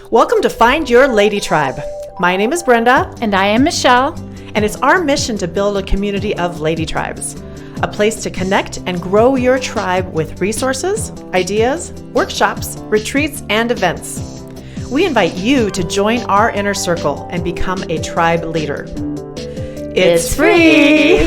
Welcome to Find Your Lady Tribe. My name is Brenda. And I am Michelle. And it's our mission to build a community of lady tribes, a place to connect and grow your tribe with resources, ideas, workshops, retreats, and events. We invite you to join our inner circle and become a tribe leader. It's free!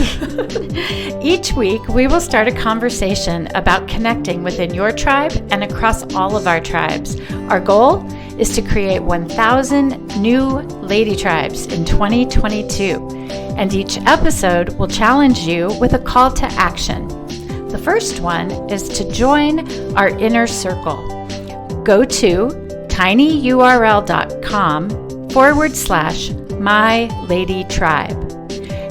Each week, we will start a conversation about connecting within your tribe and across all of our tribes. Our goal is to create 1,000 new lady tribes in 2022. And each episode will challenge you with a call to action. The first one is to join our inner circle. Go to tinyurl.com/myladytribe.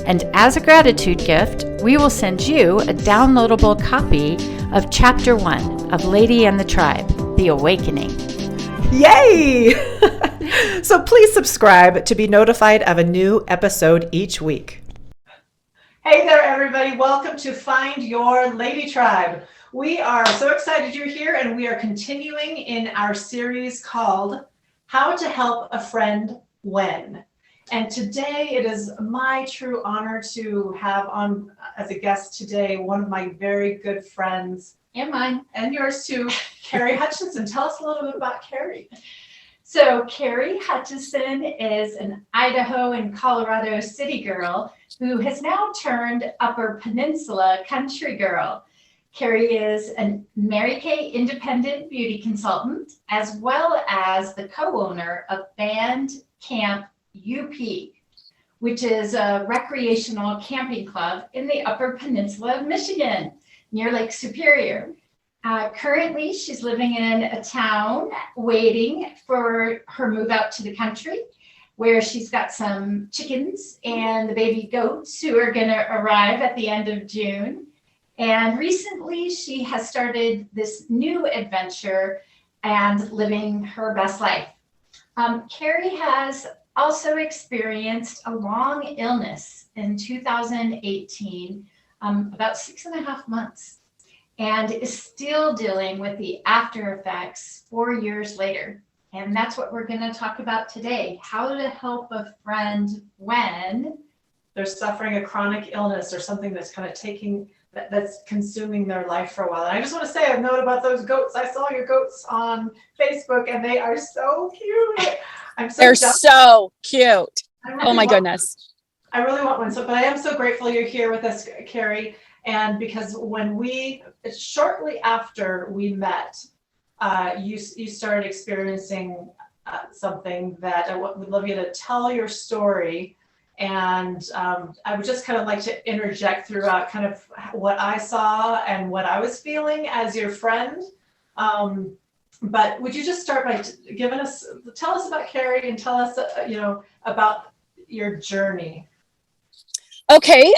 And as a gratitude gift, we will send you a downloadable copy of Chapter 1 of Lady and the Tribe, The Awakening. Yay! So please subscribe to be notified of a new episode each week. Hey there, everybody. Welcome to Find Your Lady Tribe. We are so excited you're here, and we are continuing in our series called How to Help a Friend When. And today it is my true honor to have on as a guest today one of my very good friends, and mine, and yours too, Carrie Hutchinson. Tell us a little bit about Carrie. So Carrie Hutchinson is an Idaho and Colorado city girl who has now turned Upper Peninsula country girl. Carrie is a Mary Kay independent beauty consultant, as well as the co-owner of Band Camp UP, which is a recreational camping club in the Upper Peninsula of Michigan, near Lake Superior. Currently, she's living in a town waiting for her move out to the country, where she's got some chickens and the baby goats who are going to arrive at the end of June. And recently, she has started this new adventure and living her best life. Carrie has also experienced a long illness in 2018, about 6.5 months, and is still dealing with the after effects 4 years later. And that's what we're going to talk about today, how to help a friend when they're suffering a chronic illness or something that's kind of that's consuming their life for a while. And I just want to say a note about those goats. I saw your goats on Facebook and they are so cute. They're so cute. Oh my goodness. I really want one. But I am so grateful you're here with us, Carrie. And because shortly after we met, you started experiencing something that I would love you to tell your story. And I would just kind of like to interject throughout kind of what I saw and what I was feeling as your friend. But would you just start by tell us about Carrie and tell us, about your journey? Okay,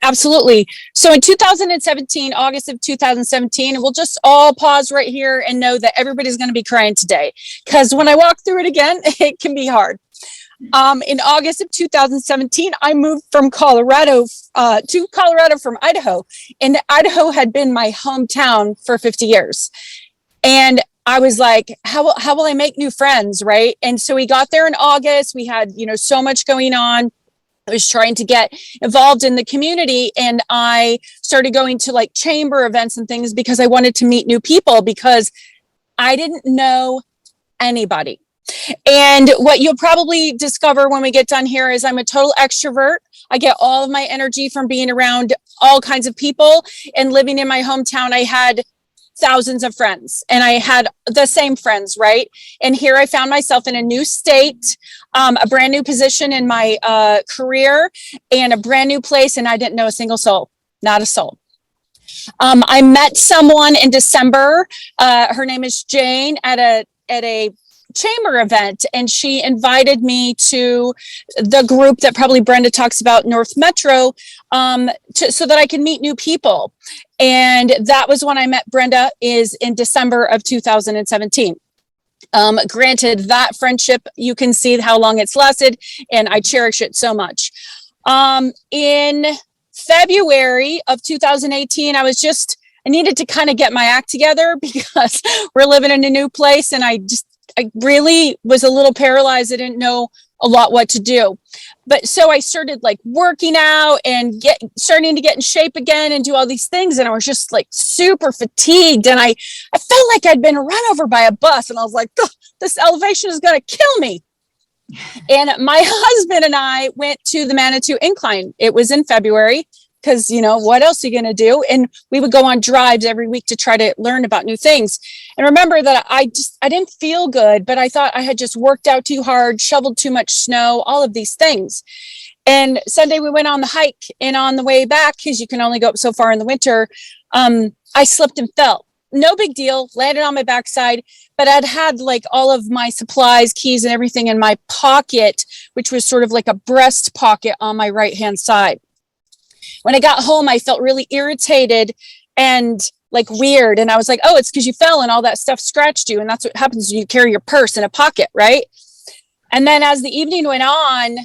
absolutely. So in 2017, August of 2017, we'll just all pause right here and know that everybody's going to be crying today, because when I walk through it again, it can be hard. In August of 2017, I moved from Colorado to Colorado from Idaho, and Idaho had been my hometown for 50 years. And I was like, how will I make new friends, right? And so we got there in August. We had, so much going on. I was trying to get involved in the community, and I started going to like chamber events and things because I wanted to meet new people, because I didn't know anybody. And what you'll probably discover when we get done here is I'm a total extrovert. I get all of my energy from being around all kinds of people, and living in my hometown, I had thousands of friends, and I had the same friends, right? And here I found myself in a new state, a brand new position in my career, and a brand new place, and I didn't know a single soul, not a soul. I met someone in December. Her name is Jane at a chamber event, and she invited me to the group that probably Brenda talks about, North Metro, so that I can meet new people. And that was when I met Brenda, is in December of 2017. Granted, that friendship, you can see how long it's lasted, and I cherish it so much. In February of 2018, I needed to kind of get my act together because we're living in a new place, and I I really was a little paralyzed. I didn't know a lot what to do. But so I started like working out and starting to get in shape again and do all these things. And I was just like super fatigued. And I felt like I'd been run over by a bus. And I was like, this elevation is going to kill me. And my husband and I went to the Manitou Incline. It was in February because, what else are you going to do? And we would go on drives every week to try to learn about new things. And remember that I didn't feel good, but I thought I had just worked out too hard, shoveled too much snow, all of these things. And Sunday we went on the hike, and on the way back, because you can only go up so far in the winter, I slipped and fell. No big deal, landed on my backside, but I'd had like all of my supplies, keys and everything in my pocket, which was sort of like a breast pocket on my right-hand side. When I got home, I felt really irritated and like weird. And I was like, oh, it's because you fell and all that stuff scratched you. And that's what happens when you carry your purse in a pocket, right? And then as the evening went on,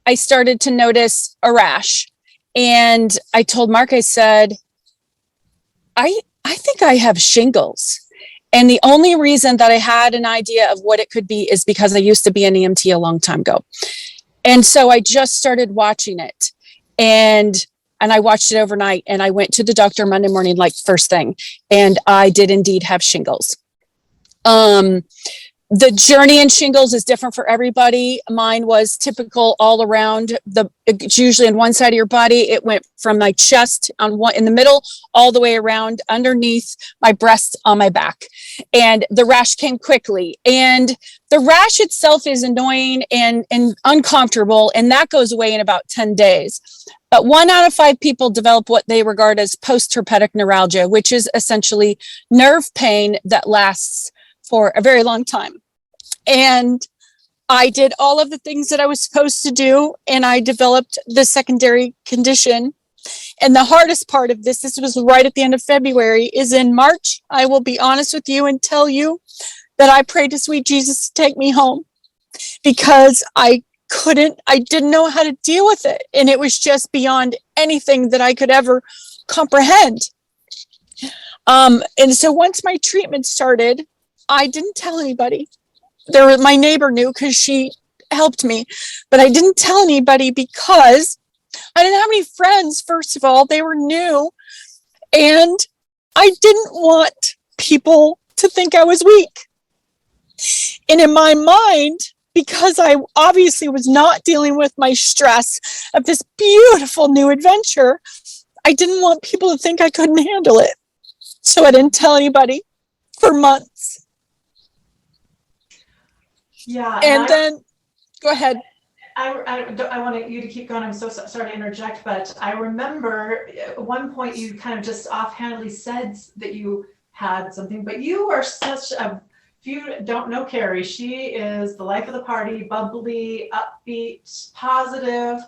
I started to notice a rash. And I told Mark, I said, I think I have shingles. And the only reason that I had an idea of what it could be is because I used to be an EMT a long time ago. And so I just started watching it. And I watched it overnight, and I went to the doctor Monday morning, like first thing. And I did indeed have shingles. The journey in shingles is different for everybody. Mine was typical all around. It's usually on one side of your body. It went from my chest in the middle, all the way around underneath my breast on my back. And the rash came quickly. And the rash itself is annoying and uncomfortable, and that goes away in about 10 days. But 1 out of 5 people develop what they regard as postherpetic neuralgia, which is essentially nerve pain that lasts for a very long time. And I did all of the things that I was supposed to do, and I developed the secondary condition. And the hardest part of this was right at the end of February, is in March. I will be honest with you and tell you that I prayed to sweet Jesus to take me home, because I didn't know how to deal with it. And it was just beyond anything that I could ever comprehend. And so once my treatment started, I didn't tell anybody. My neighbor knew because she helped me, but I didn't tell anybody because I didn't have any friends. First of all, they were new, and I didn't want people to think I was weak. And in my mind, because I obviously was not dealing with my stress of this beautiful new adventure, I didn't want people to think I couldn't handle it. So I didn't tell anybody for months. Yeah. And then, go ahead. I want you to keep going. I'm so sorry to interject, but I remember at one point you kind of just offhandedly said that you had something, but you are such a, if you don't know Carrie, she is the life of the party, bubbly, upbeat, positive,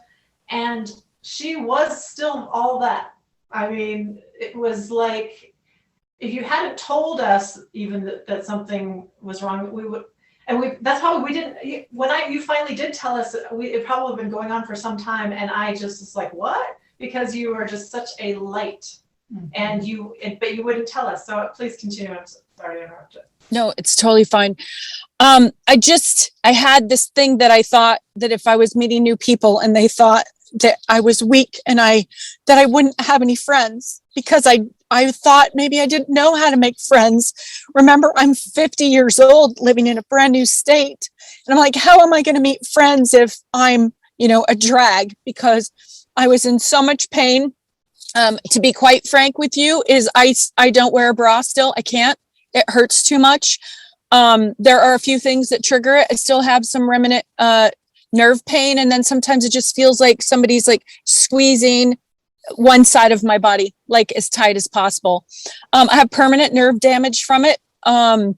and she was still all that. I mean, it was like, if you hadn't told us even that something was wrong, we would, and that's how we didn't, when you finally did tell us, it probably been going on for some time, and I just was like, what? Because you were just such a light, and but you wouldn't tell us. So please continue. I'm sorry to interrupt it. No, it's totally fine. I had this thing that I thought that if I was meeting new people and they thought that I was weak and that I wouldn't have any friends, because I thought maybe I didn't know how to make friends. Remember, I'm 50 years old living in a brand new state. And I'm like, how am I going to meet friends if I'm, a drag? Because I was in so much pain. To be quite frank with you, is I don't wear a bra still. I can't. It hurts too much. There are a few things that trigger it. I still have some remnant nerve pain. And then sometimes it just feels like somebody's like squeezing one side of my body, like as tight as possible. I have permanent nerve damage from it. And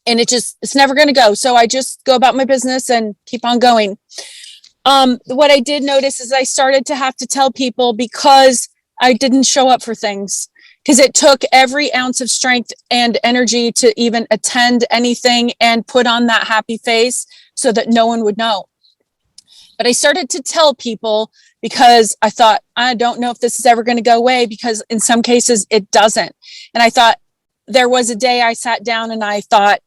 it's never going to go. So I just go about my business and keep on going. What I did notice is I started to have to tell people, because I didn't show up for things, because it took every ounce of strength and energy to even attend anything and put on that happy face so that no one would know. But I started to tell people because I thought, I don't know if this is ever going to go away, because in some cases it doesn't. And I thought, there was a day I sat down and I thought,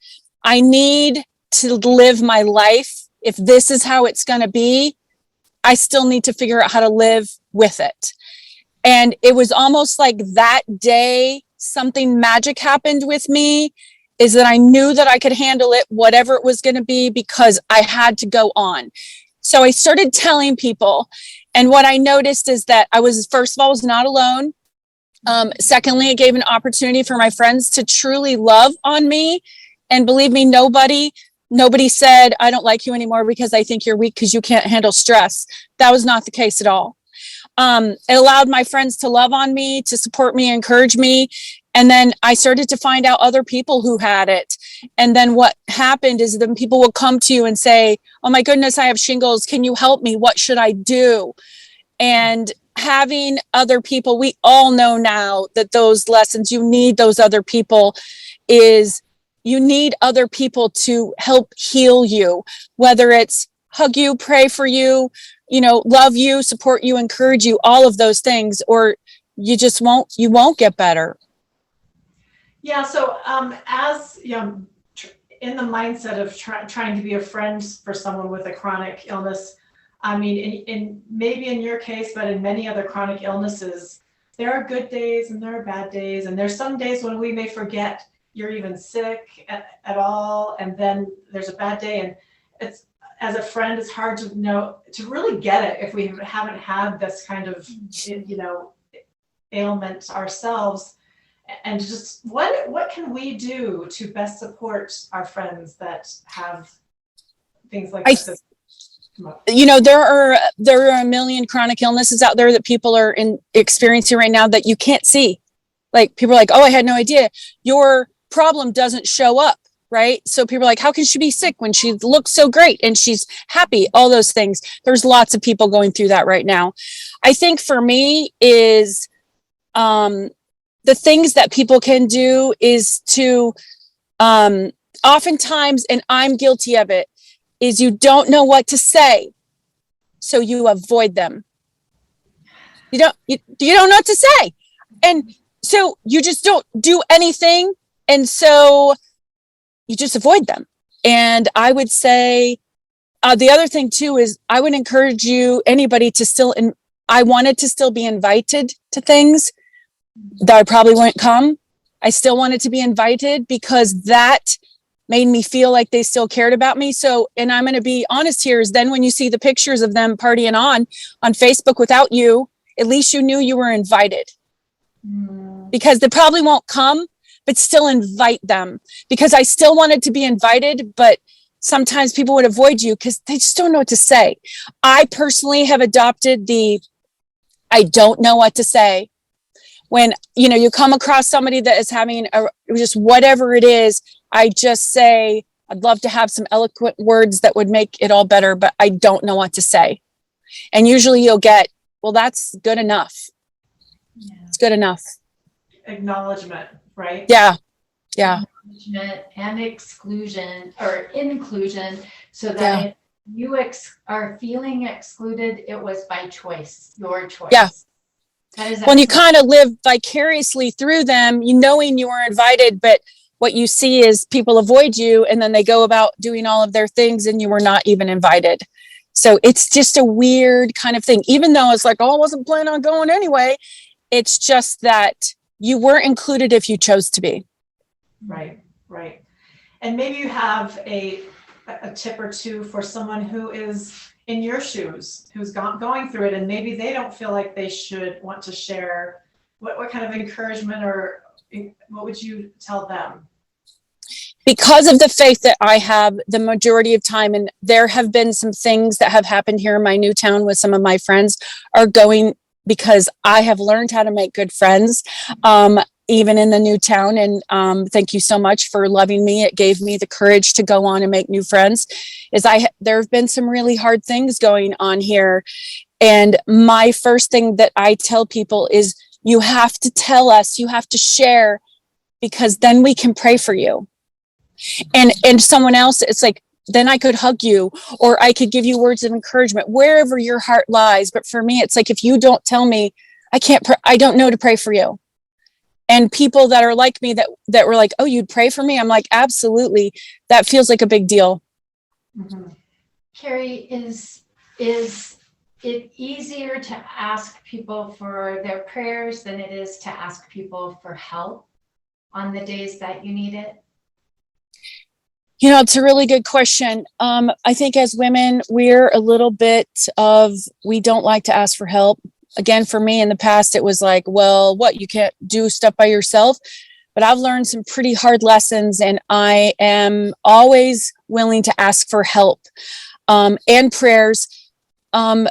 I need to live my life. If this is how it's going to be, I still need to figure out how to live with it. And it was almost like that day, something magic happened with me, is that I knew that I could handle it, whatever it was going to be, because I had to go on. So I started telling people. And what I noticed is that I was, first of all, was not alone. Secondly, it gave an opportunity for my friends to truly love on me. And believe me, nobody said, I don't like you anymore because I think you're weak because you can't handle stress. That was not the case at all. It allowed my friends to love on me, to support me, encourage me. And then I started to find out other people who had it. And then what happened is then people will come to you and say, oh my goodness, I have shingles. Can you help me? What should I do? And having other people, we all know now that those lessons, you need those other people, is you need other people to help heal you, whether it's hug you, pray for you, love you, support you, encourage you, all of those things, or you won't get better. Yeah. So as in the mindset of trying to be a friend for someone with a chronic illness, I mean, in maybe in your case, but in many other chronic illnesses, there are good days and there are bad days. And there's some days when we may forget you're even sick at all. And then there's a bad day. And it's, as a friend, it's hard to really get it if we haven't had this kind of, ailment ourselves. And just what can we do to best support our friends that have things like this? There are a million chronic illnesses out there that people are experiencing right now that you can't see. Like, people are like, oh, I had no idea. Your problem doesn't show up, right? So people are like, how can she be sick when she looks so great and she's happy? All those things. There's lots of people going through that right now. I think for me is the things that people can do is to oftentimes, and I'm guilty of it, is you don't know what to say, so you avoid them. You don't know what to say, and so you just don't do anything, and so you just avoid them. And I would say the other thing too is I would encourage anybody to still, I wanted to still be invited to things that I probably wouldn't come. I still wanted to be invited because that made me feel like they still cared about me. So, and I'm going to be honest here, is then when you see the pictures of them partying on Facebook without you, at least you knew you were invited. Because they probably won't come, but still invite them, because I still wanted to be invited, but sometimes people would avoid you because they just don't know what to say. I personally have adopted I don't know what to say. When, you come across somebody that is having just whatever it is, I just say, I'd love to have some eloquent words that would make it all better, but I don't know what to say. And usually you'll get, well, that's good enough. Yeah. It's good enough. Acknowledgement, right? Yeah. Yeah. Acknowledgement and exclusion or inclusion, so that if you are feeling excluded, it was by choice, your choice. Yeah. When you kind of live vicariously through them, knowing you were invited, but what you see is people avoid you and then they go about doing all of their things and you were not even invited. So it's just a weird kind of thing, even though it's like, oh, I wasn't planning on going anyway. It's just that you weren't included if you chose to be. Right. And maybe you have a tip or two for someone who is in your shoes, who's going through it, and maybe they don't feel like they should want to share. What kind of encouragement or what would you tell them? Because of the faith that I have the majority of time, and there have been some things that have happened here in my new town with some of my friends are going, because I have learned how to make good friends, even in the new town. And thank you so much for loving me. It gave me the courage to go on and make new friends. There have been some really hard things going on here. And my first thing that I tell people is, you have to tell us, you have to share, because then we can pray for you. And someone else, it's like, then I could hug you, or I could give you words of encouragement, wherever your heart lies. But for me, it's like, if you don't tell me, I don't know to pray for you. And people that are like me that were like, oh, you'd pray for me? I'm like, absolutely. That feels like a big deal. Mm-hmm. Carrie, is it easier to ask people for their prayers than it is to ask people for help on the days that you need it? You know, it's a really good question. I think as women, we're a little bit we don't like to ask for help. Again, for me in the past, it was like, well, what, you can't do stuff by yourself? But I've learned some pretty hard lessons, and I am always willing to ask for help and prayers.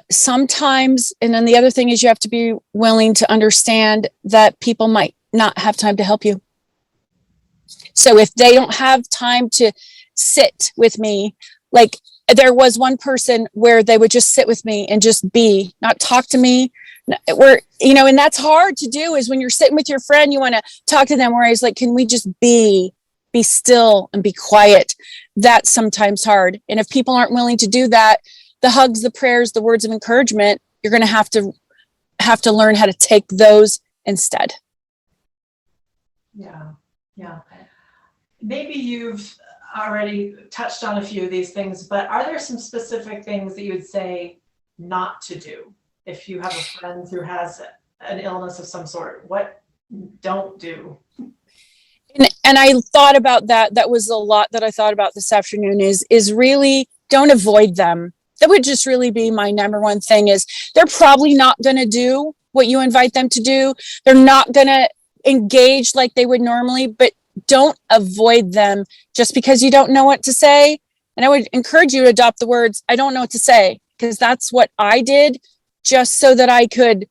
Sometimes, and then the other thing is you have to be willing to understand that people might not have time to help you. So if they don't have time to sit with me, like there was one person where they would just sit with me and just be, not talk to me. And that's hard to do, is when you're sitting with your friend, you want to talk to them, whereas like, can we just be still and be quiet? That's sometimes hard. And if people aren't willing to do that, the hugs, the prayers, the words of encouragement, you're going to have to learn how to take those instead. Yeah. Maybe you've already touched on a few of these things, but are there some specific things that you would say not to do if you have a friend who has an illness of some sort? What don't do? And I thought about that. That was a lot that I thought about this afternoon, is really don't avoid them. That would just really be my number one thing. Is they're probably not going to do what you invite them to do. They're not going to engage like they would normally, but don't avoid them just because you don't know what to say. And I would encourage you to adopt the words, I don't know what to say, because that's what I did, just so that I could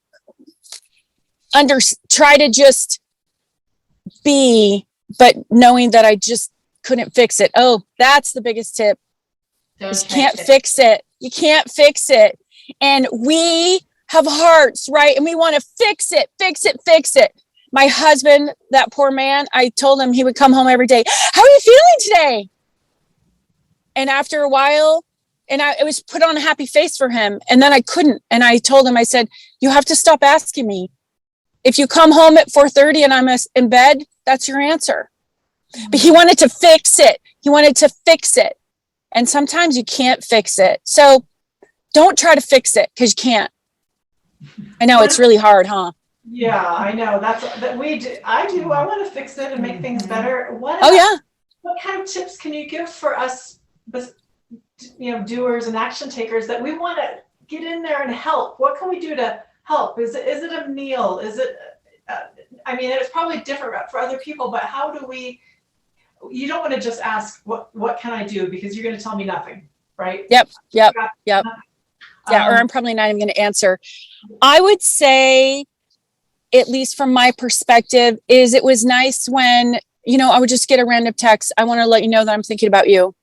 try to just be, but knowing that I just couldn't fix it. Oh, that's the biggest tip. You can't fix it. You can't fix it. And we have hearts, right? And we want to fix it. My husband, that poor man, I told him he would come home every day. How are you feeling today? And after a while, it was put on a happy face for him. And then I couldn't. And I told him, I said, you have to stop asking me. If you come home at 4:30 and I'm in bed, that's your answer. But he wanted to fix it. And sometimes you can't fix it. So don't try to fix it, because you can't. I know it's really hard, huh? Yeah, I know. That we do. I want to fix it and make things better. What kind of tips can you give for us, doers and action takers, that we want to get in there and help? What can we do to help? Is it a meal? Is it? It's probably different for other people, but how do we? You don't want to just ask what can I do, because you're going to tell me nothing, right? Yep. Yeah, or I'm probably not even going to answer. I would say, at least from my perspective, is it was nice when, I would just get a random text. I want to let you know that I'm thinking about you,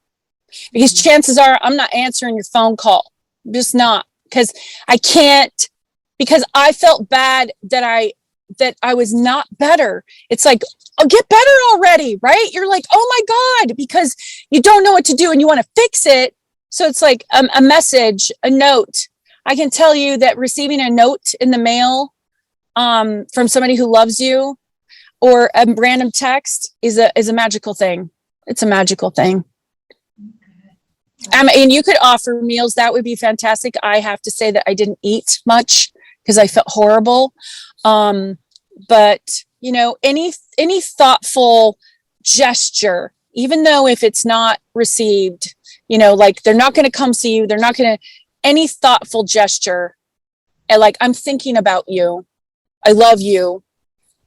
because chances are I'm not answering your phone call. I'm just not, because I can't, because I felt bad that I was not better. It's like, oh, get better already, right? You're like, oh my God, because you don't know what to do and you want to fix it. So it's like a message, a note. I can tell you that receiving a note in the mail from somebody who loves you, or a random text, is a magical thing. It's a magical thing. And you could offer meals. That would be fantastic. I have to say that I didn't eat much because I felt horrible. But any thoughtful gesture, even though if it's not received, like they're not going to come see you, any thoughtful gesture, and like, I'm thinking about you, I love you,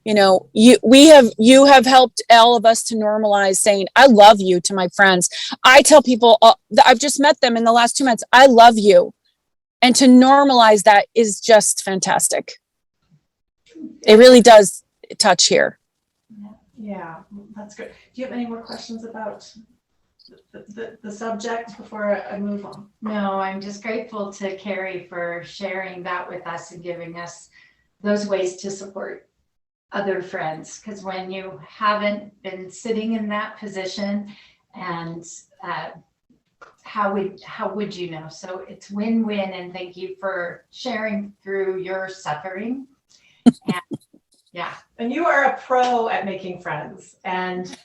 you have helped all of us to normalize saying I love you to my friends. I tell people that I've just met them in the last 2 months, I love you, and to normalize that is just fantastic. It really does touch here. Yeah, that's good. Do you have any more questions about the subject before I move on? No, I'm just grateful to Carrie for sharing that with us and giving us those ways to support other friends. Because when you haven't been sitting in that position, and how would you know? So it's win-win, and thank you for sharing through your suffering. And Yeah. And you are a pro at making friends. And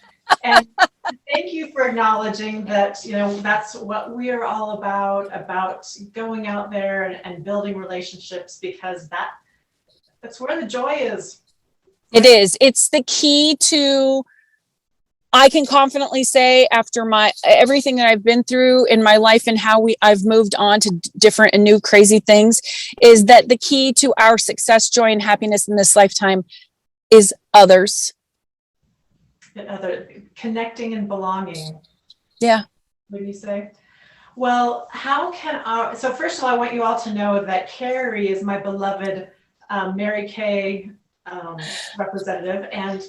thank you for acknowledging that, that's what we are all about going out there and building relationships, because that's where the joy is. It is. It's the key to, I can confidently say, after everything that I've been through in my life and how I've moved on to different and new crazy things, is that the key to our success, joy, and happiness in this lifetime is others. Connecting and belonging. Yeah. What do you say? Well, so first of all, I want you all to know that Carrie is my beloved Mary Kay representative, and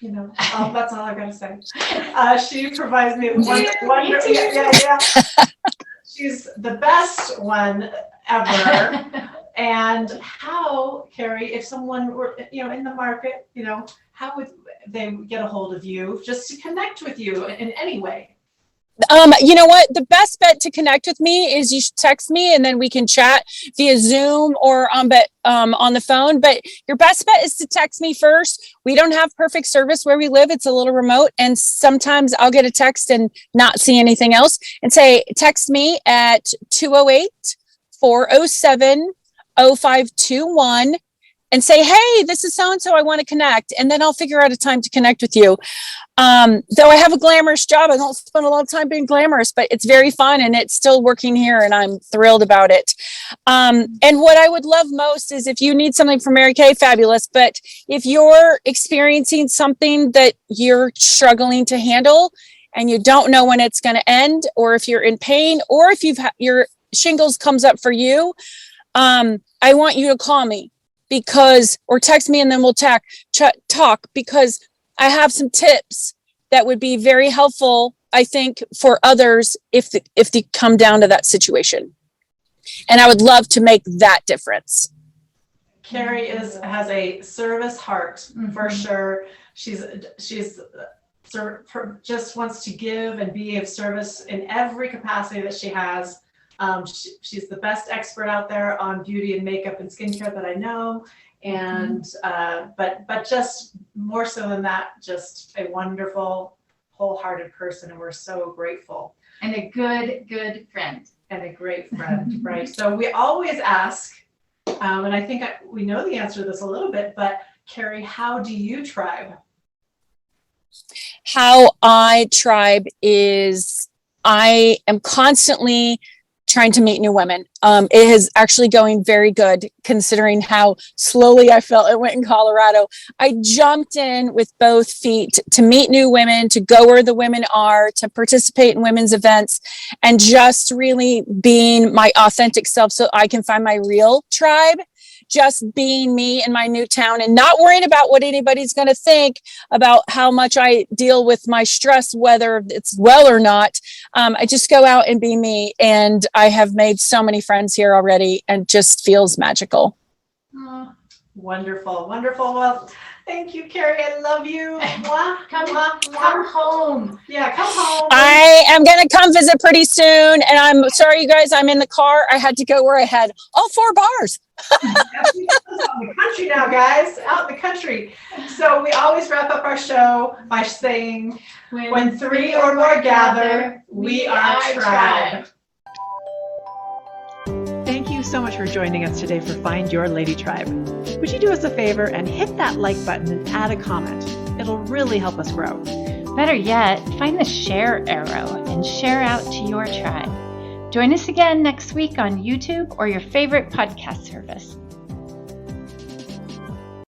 that's all I've got to say. She provides me with wonder. Yeah. She's the best one ever. And how, Carrie, if someone were, in the market, how would they get a hold of you just to connect with you in any way? You know what? The best bet to connect with me is you should text me, and then we can chat via Zoom or on the phone. But your best bet is to text me first. We don't have perfect service where we live. It's a little remote. And sometimes I'll get a text and not see anything else, and say, text me at 208-407-0521 and say, hey, this is so-and-so, I want to connect. And then I'll figure out a time to connect with you. Though I have a glamorous job, I don't spend a lot of time being glamorous, but it's very fun, and it's still working here, and I'm thrilled about it. And what I would love most is if you need something from Mary Kay, fabulous. But if you're experiencing something that you're struggling to handle and you don't know when it's going to end, or if you're in pain, or if your shingles comes up for you, I want you to call me or text me, and then we'll talk, because I have some tips that would be very helpful, I think, for others if they come down to that situation. And I would love to make that difference. Carrie has a service heart, for sure. She's just wants to give and be of service in every capacity that she has. She's the best expert out there on beauty and makeup and skincare that I know. And but just more so than that, just a wonderful, wholehearted person, and we're so grateful. And a good friend. And a great friend, right? So we always ask, and I think we know the answer to this a little bit, but Carrie, how do you tribe? How I tribe is I am constantly trying to meet new women. It is actually going very good, considering how slowly I felt it went in Colorado. I jumped in with both feet to meet new women, to go where the women are, to participate in women's events, and just really being my authentic self so I can find my real tribe. Just being me in my new town and not worrying about what anybody's going to think about how much I deal with my stress, whether it's well or not. I just go out and be me. And I have made so many friends here already, and just feels magical. Oh, wonderful. Well, thank you, Carrie. I love you. Come home. Yeah, come home. I am going to come visit pretty soon. And I'm sorry, you guys, I'm in the car. I had to go where I had all 4 bars. Out in the country now, guys, out in the country. So we always wrap up our show by saying, when 3 or more gather, we are tribe. Thank you so much for joining us today for Find Your Lady Tribe. Would you do us a favor and hit that like button and add a comment? It'll really help us grow. Better yet, find the share arrow and share out to your tribe. Join us again next week on YouTube or your favorite podcast service.